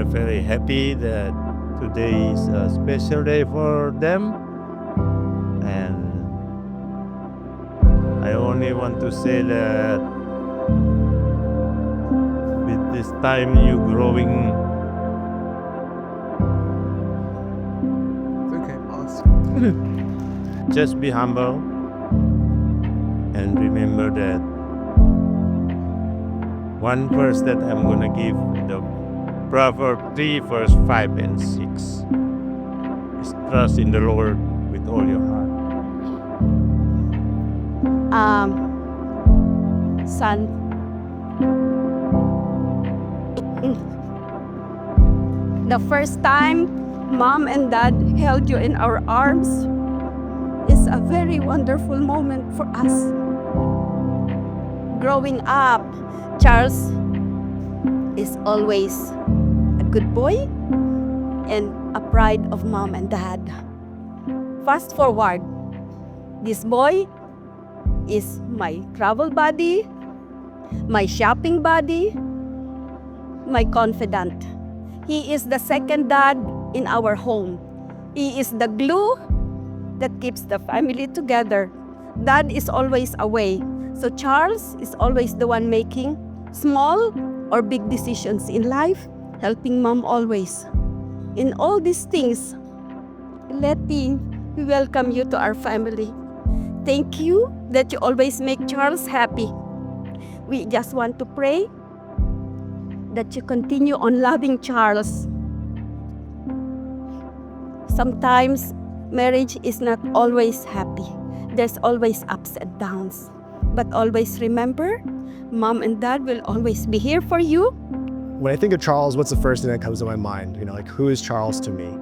very happy that today is a special day for them. And I only want to say that with this time you growing, It's okay, awesome. just be humble and remember that one verse that I'm gonna give, the Proverbs 3 verse 5 and 6 is trust in the Lord with all your heart. Son, the first time Mom and Dad held you in our arms is a very wonderful moment for us. Growing up, Charles is always a good boy and a pride of Mom and Dad. Fast forward, this boy is my travel buddy, my shopping buddy, my confidant. He is the second dad in our home. He is the glue that keeps the family together. Dad is always away, so Charles is always the one making small or big decisions in life, helping Mom always. In all these things, Letty, we welcome you to our family. Thank you that you always make Charles happy. We just want to pray that you continue on loving Charles. Sometimes marriage is not always happy. There's always ups and downs. But always remember, Mom and Dad will always be here for you. When I think of Charles, what's the first thing that comes to my mind? Like, who is Charles to me?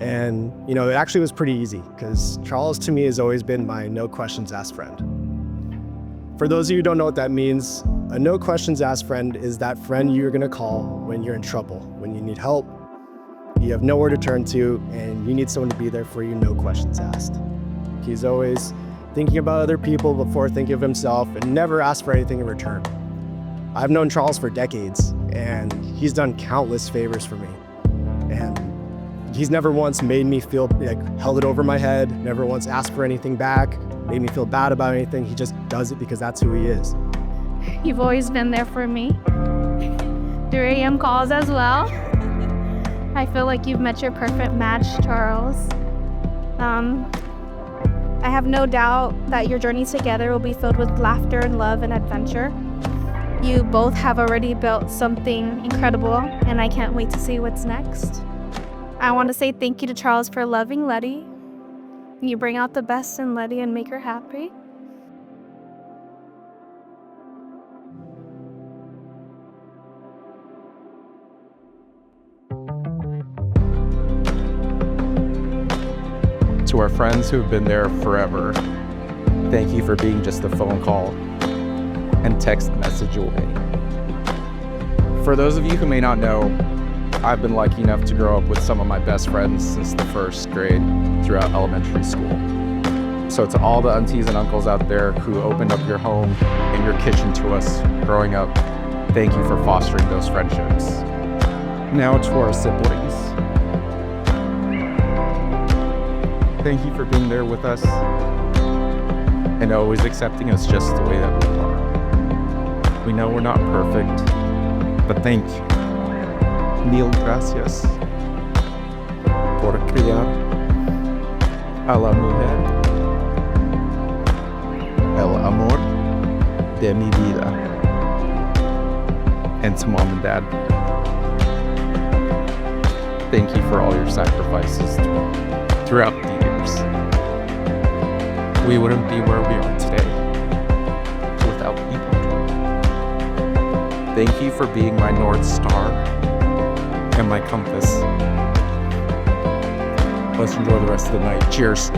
And, it actually was pretty easy because Charles to me has always been my no questions asked friend. For those of you who don't know what that means, a no questions asked friend is that friend you're gonna call when you're in trouble, when you need help, you have nowhere to turn to, and you need someone to be there for you, no questions asked. He's always thinking about other people before thinking of himself and never asks for anything in return. I've known Charles for decades, and he's done countless favors for me. And he's never once made me feel held it over my head, never once asked for anything back, made me feel bad about anything. He just does it because that's who he is. You've always been there for me. 3 a.m. calls as well. I feel like you've met your perfect match, Charles. I have no doubt that your journey together will be filled with laughter and love and adventure. You both have already built something incredible, and I can't wait to see what's next. I want to say thank you to Charles for loving Letty. You bring out the best in Letty and make her happy. To our friends who have been there forever, thank you for being just a phone call and text message away. For those of you who may not know, I've been lucky enough to grow up with some of my best friends since the first grade throughout elementary school. So to all the aunties and uncles out there who opened up your home and your kitchen to us growing up, thank you for fostering those friendships. Now to our siblings. Thank you for being there with us and always accepting us just the way that we are. We know we're not perfect, but thank you. Mil gracias por criar a la mujer, el amor de mi vida. And to Mom and Dad, thank you for all your sacrifices throughout the years. We wouldn't be where we are today without you. Thank you for being my North Star and my compass. Let's enjoy the rest of the night. Cheers.